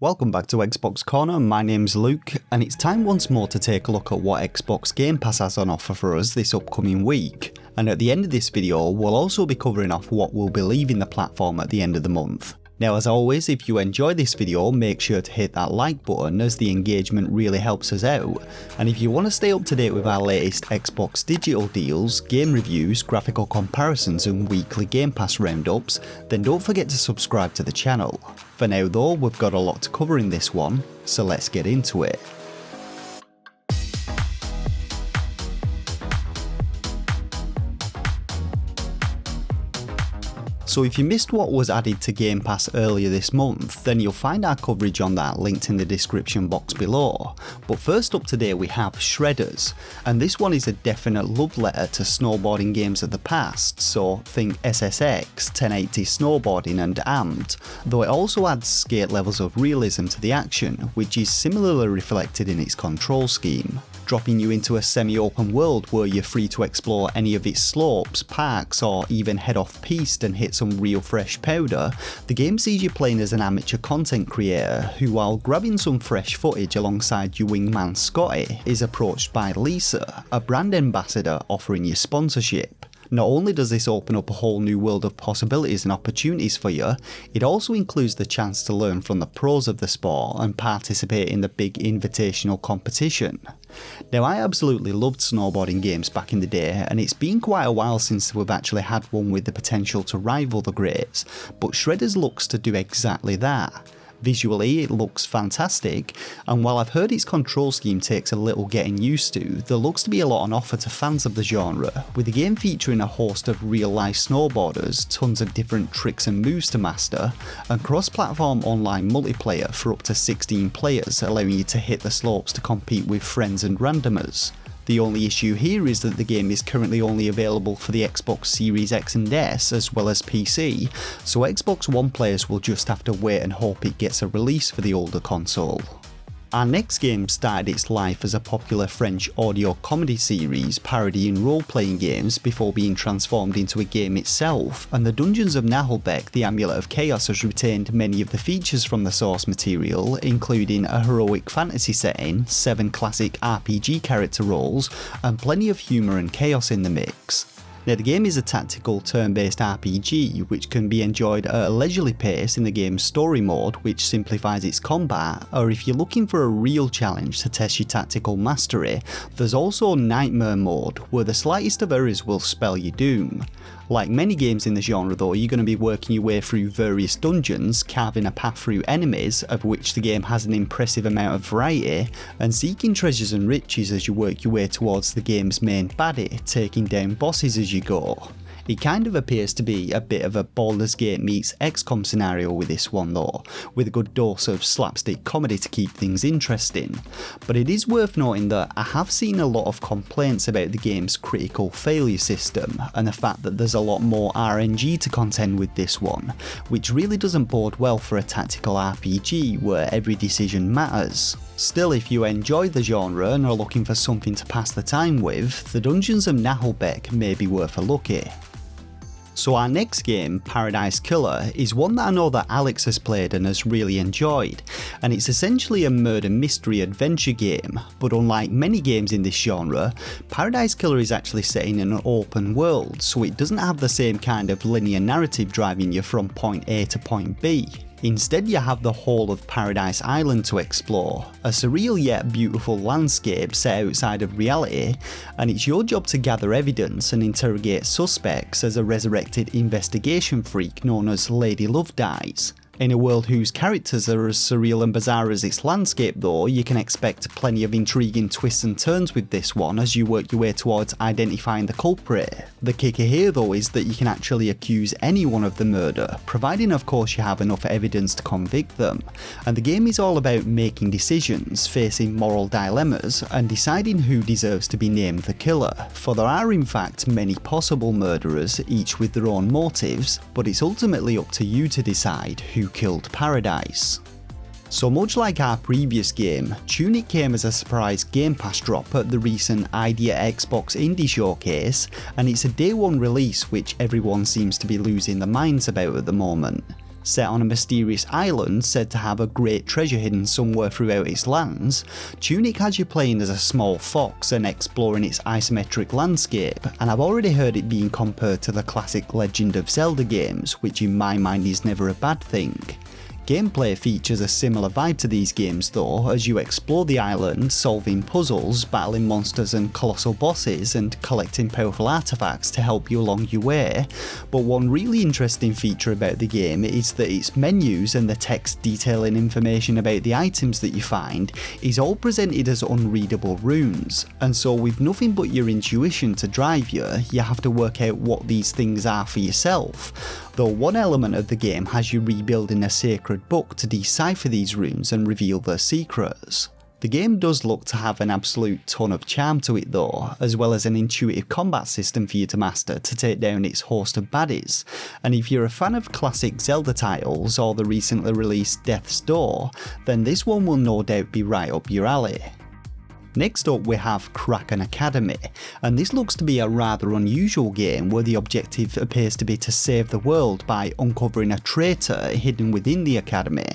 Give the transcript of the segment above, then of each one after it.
Welcome back to Xbox Corner, my name's Luke, and it's time once more to take a look at what Xbox Game Pass has on offer for us this upcoming week. And at the end of this video, we'll also be covering off what we'll be leaving the platform at the end of the month. Now as always, if you enjoy this video, make sure to hit that like button as the engagement really helps us out. And if you want to stay up to date with our latest Xbox digital deals, game reviews, graphical comparisons and weekly Game Pass roundups, then don't forget to subscribe to the channel. For now though, we've got a lot to cover in this one, so let's get into it. So if you missed what was added to Game Pass earlier this month, then you'll find our coverage on that linked in the description box below. But first up today we have Shredders, and this one is a definite love letter to snowboarding games of the past, so think SSX, 1080 snowboarding and Amped, though it also adds skate levels of realism to the action, which is similarly reflected in its control scheme. Dropping you into a semi-open world where you're free to explore any of its slopes, parks or even head off piste and hit some real fresh powder, the game sees you playing as an amateur content creator who, while grabbing some fresh footage alongside your wingman Scotty, is approached by Lisa, a brand ambassador offering you sponsorship. Not only does this open up a whole new world of possibilities and opportunities for you, it also includes the chance to learn from the pros of the sport and participate in the big invitational competition. Now I absolutely loved snowboarding games back in the day, and it's been quite a while since we've actually had one with the potential to rival the greats, but Shredders looks to do exactly that. Visually it looks fantastic, and while I've heard its control scheme takes a little getting used to, there looks to be a lot on offer to fans of the genre, with the game featuring a host of real life snowboarders, tons of different tricks and moves to master, and cross-platform online multiplayer for up to 16 players, allowing you to hit the slopes to compete with friends and randomers. The only issue here is that the game is currently only available for the Xbox Series X and S as well as PC, so Xbox One players will just have to wait and hope it gets a release for the older console. Our next game started its life as a popular French audio comedy series parodying role-playing games before being transformed into a game itself, and the Dungeons of Naheulbeuk, the Amulet of Chaos, has retained many of the features from the source material, including a heroic fantasy setting, 7 classic RPG character roles, and plenty of humour and chaos in the mix. Now the game is a tactical turn-based RPG which can be enjoyed at a leisurely pace in the game's story mode, which simplifies its combat, or if you're looking for a real challenge to test your tactical mastery, there's also Nightmare mode, where the slightest of errors will spell your doom. Like many games in the genre though, you're going to be working your way through various dungeons, carving a path through enemies, of which the game has an impressive amount of variety, and seeking treasures and riches as you work your way towards the game's main baddie, taking down bosses as you go. It kind of appears to be a bit of a Baldur's Gate meets XCOM scenario with this one though, with a good dose of slapstick comedy to keep things interesting. But it is worth noting that I have seen a lot of complaints about the game's critical failure system, and the fact that there's a lot more RNG to contend with this one, which really doesn't bode well for a tactical RPG where every decision matters. Still, if you enjoy the genre and are looking for something to pass the time with, the Dungeons of Naheulbeuk may be worth a look at. So our next game, Paradise Killer, is one that I know that Alex has played and has really enjoyed, and it's essentially a murder mystery adventure game, but unlike many games in this genre, Paradise Killer is actually set in an open world, so it doesn't have the same kind of linear narrative driving you from point A to point B. Instead you have the whole of Paradise Island to explore, a surreal yet beautiful landscape set outside of reality, and it's your job to gather evidence and interrogate suspects as a resurrected investigation freak known as Lady Love dies. In a world whose characters are as surreal and bizarre as its landscape though, you can expect plenty of intriguing twists and turns with this one as you work your way towards identifying the culprit. The kicker here though is that you can actually accuse anyone of the murder, providing of course you have enough evidence to convict them. And the game is all about making decisions, facing moral dilemmas, and deciding who deserves to be named the killer, for there are in fact many possible murderers, each with their own motives, but it's ultimately up to you to decide who killed Paradise. So much like our previous game, Tunic came as a surprise Game Pass drop at the recent Idea Xbox Indie Showcase, and it's a day one release which everyone seems to be losing their minds about at the moment. Set on a mysterious island said to have a great treasure hidden somewhere throughout its lands, Tunic has you playing as a small fox and exploring its isometric landscape, and I've already heard it being compared to the classic Legend of Zelda games, which in my mind is never a bad thing. Gameplay features a similar vibe to these games though, as you explore the island, solving puzzles, battling monsters and colossal bosses, and collecting powerful artifacts to help you along your way, but one really interesting feature about the game is that its menus and the text detailing information about the items that you find is all presented as unreadable runes, and so with nothing but your intuition to drive you, you have to work out what these things are for yourself. Though one element of the game has you rebuilding a sacred book to decipher these runes and reveal their secrets. The game does look to have an absolute ton of charm to it though, as well as an intuitive combat system for you to master to take down its host of baddies, and if you're a fan of classic Zelda titles or the recently released Death's Door, then this one will no doubt be right up your alley. Next up we have Kraken Academy, and this looks to be a rather unusual game where the objective appears to be to save the world by uncovering a traitor hidden within the academy.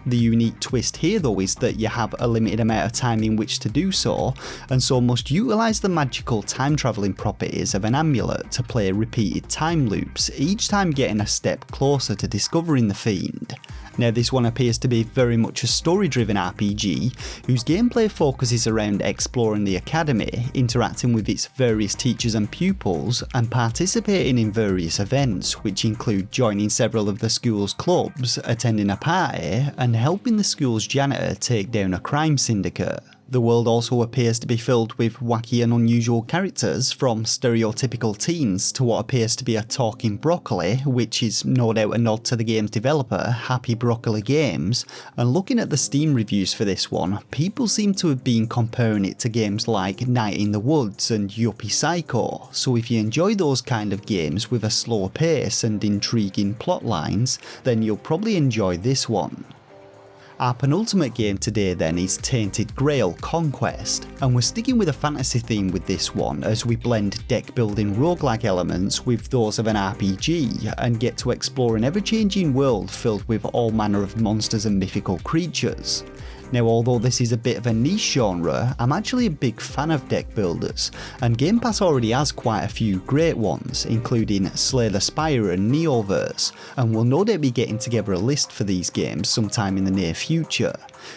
The unique twist here though is that you have a limited amount of time in which to do so, and so must utilise the magical time travelling properties of an amulet to play repeated time loops, each time getting a step closer to discovering the fiend. Now this one appears to be very much a story-driven RPG, whose gameplay focuses around exploring the academy, interacting with its various teachers and pupils, and participating in various events, which include joining several of the school's clubs, attending a party, and helping the school's janitor take down a crime syndicate. The world also appears to be filled with wacky and unusual characters, from stereotypical teens to what appears to be a talking broccoli, which is no doubt a nod to the game's developer, Happy Broccoli Games, and looking at the Steam reviews for this one, people seem to have been comparing it to games like Night in the Woods and Yuppie Psycho, so if you enjoy those kind of games with a slower pace and intriguing plot lines, then you'll probably enjoy this one. Our penultimate game today then is Tainted Grail Conquest, and we're sticking with a fantasy theme with this one as we blend deck building roguelike elements with those of an RPG and get to explore an ever-changing world filled with all manner of monsters and mythical creatures. Now although this is a bit of a niche genre, I'm actually a big fan of deck builders, and Game Pass already has quite a few great ones, including Slay the Spire and Naheulbeuk, and we'll no doubt be getting together a list for these games sometime in the near future.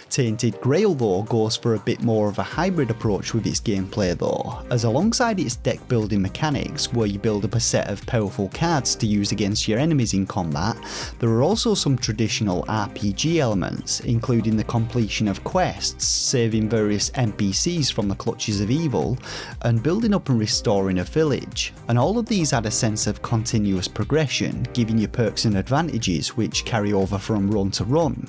Tainted Grail though goes for a bit more of a hybrid approach with its gameplay though, as alongside its deck building mechanics where you build up a set of powerful cards to use against your enemies in combat, there are also some traditional RPG elements, including the completion of quests, saving various NPCs from the clutches of evil, and building up and restoring a village, and all of these add a sense of continuous progression, giving you perks and advantages which carry over from run to run.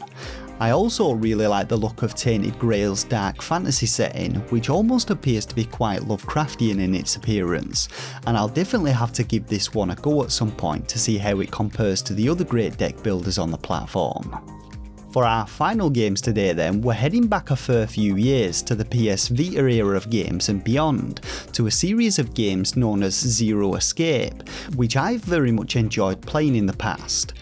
I also really like the look of Tainted Grail's dark fantasy setting, which almost appears to be quite Lovecraftian in its appearance, and I'll definitely have to give this one a go at some point to see how it compares to the other great deck builders on the platform. For our final games today then, we're heading back a fair few years to the PS Vita era of games and beyond, to a series of games known as Zero Escape, which I've very much enjoyed playing in the past.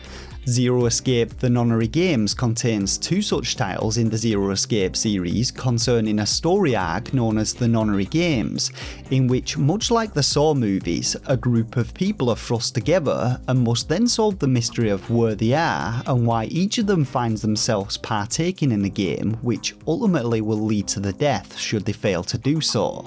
Zero Escape The Nonary Games contains two such titles in the Zero Escape series concerning a story arc known as the Nonary Games, in which, much like the Saw movies, a group of people are thrust together and must then solve the mystery of where they are and why each of them finds themselves partaking in a game which ultimately will lead to the death should they fail to do so.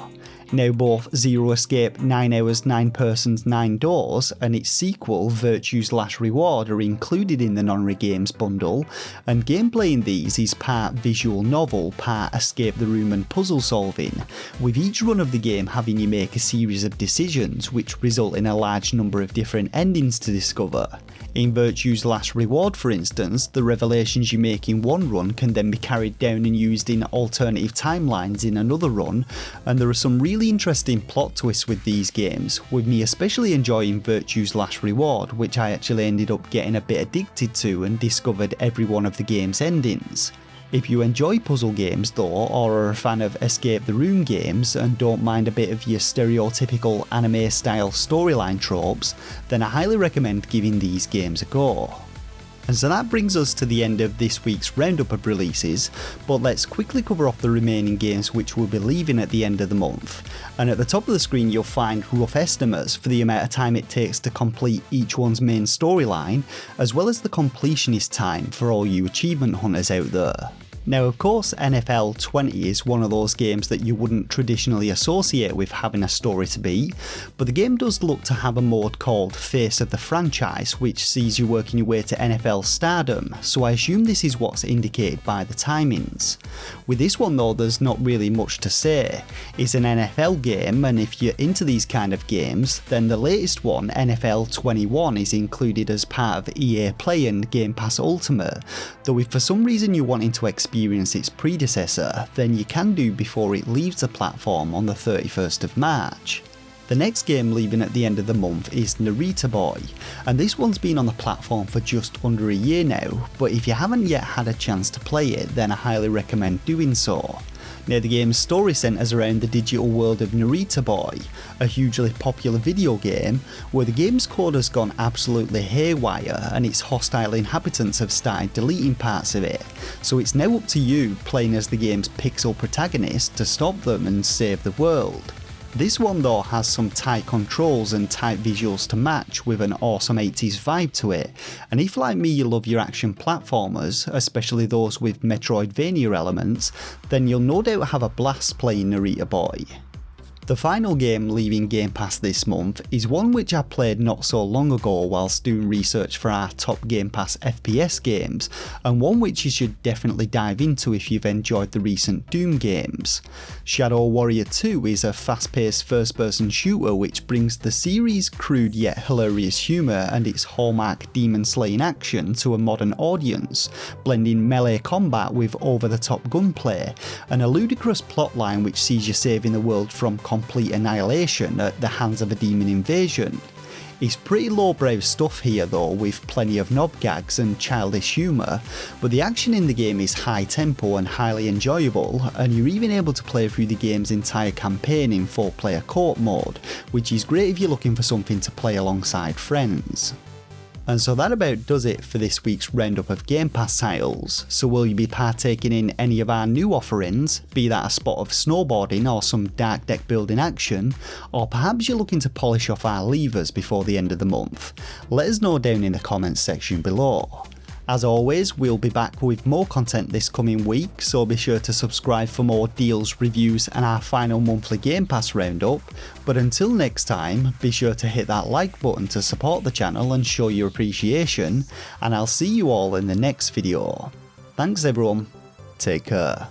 Now both Zero Escape 9 Hours, 9 Persons, 9 Doors and its sequel Virtue's Last Reward are included in the Nonary Games bundle, and gameplay in these is part visual novel, part escape the room and puzzle solving, with each run of the game having you make a series of decisions which result in a large number of different endings to discover. In Virtue's Last Reward for instance, the revelations you make in one run can then be carried down and used in alternative timelines in another run, and there are some really interesting plot twists with these games, with me especially enjoying Virtue's Last Reward, which I actually ended up getting a bit addicted to and discovered every one of the game's endings. If you enjoy puzzle games though, or are a fan of escape the room games and don't mind a bit of your stereotypical anime style storyline tropes, then I highly recommend giving these games a go. And so that brings us to the end of this week's roundup of releases, but let's quickly cover off the remaining games which we'll be leaving at the end of the month. And at the top of the screen you'll find rough estimates for the amount of time it takes to complete each one's main storyline, as well as the completionist time for all you achievement hunters out there. Now of course NFL 20 is one of those games that you wouldn't traditionally associate with having a story to beat, but the game does look to have a mode called Face of the Franchise which sees you working your way to NFL stardom, so I assume this is what's indicated by the timings. With this one though there's not really much to say. It's an NFL game, and if you're into these kind of games then the latest one, NFL 21, is included as part of EA Play and Game Pass Ultimate, though if for some reason you're wanting to experience its predecessor, then you can do before it leaves the platform on the 31st of March. The next game leaving at the end of the month is Narita Boy, and this one's been on the platform for just under a year now, but if you haven't yet had a chance to play it then I highly recommend doing so. Now the game's story centres around the digital world of Narita Boy, a hugely popular video game where the game's code has gone absolutely haywire and its hostile inhabitants have started deleting parts of it, so it's now up to you, playing as the game's pixel protagonist, to stop them and save the world. This one though has some tight controls and tight visuals to match with an awesome 80s vibe to it, and if like me you love your action platformers, especially those with Metroidvania elements, then you'll no doubt have a blast playing Narita Boy. The final game leaving Game Pass this month is one which I played not so long ago whilst doing research for our top Game Pass FPS games, and one which you should definitely dive into if you've enjoyed the recent Doom games. Shadow Warrior 2 is a fast-paced first-person shooter which brings the series' crude yet hilarious humour and its hallmark demon-slaying action to a modern audience, blending melee combat with over-the-top gunplay, and a ludicrous plotline which sees you saving the world from complete annihilation at the hands of a demon invasion. It's pretty lowbrow stuff here though, with plenty of knob gags and childish humour, but the action in the game is high tempo and highly enjoyable, and you're even able to play through the game's entire campaign in 4-player co-op mode, which is great if you're looking for something to play alongside friends. And so that about does it for this week's roundup of Game Pass titles. So will you be partaking in any of our new offerings, be that a spot of snowboarding or some dark deck building action, or perhaps you're looking to polish off our levers before the end of the month? Let us know down in the comments section below. As always, we'll be back with more content this coming week, so be sure to subscribe for more deals, reviews and our final monthly Game Pass roundup. But until next time, be sure to hit that like button to support the channel and show your appreciation, and I'll see you all in the next video. Thanks everyone, take care.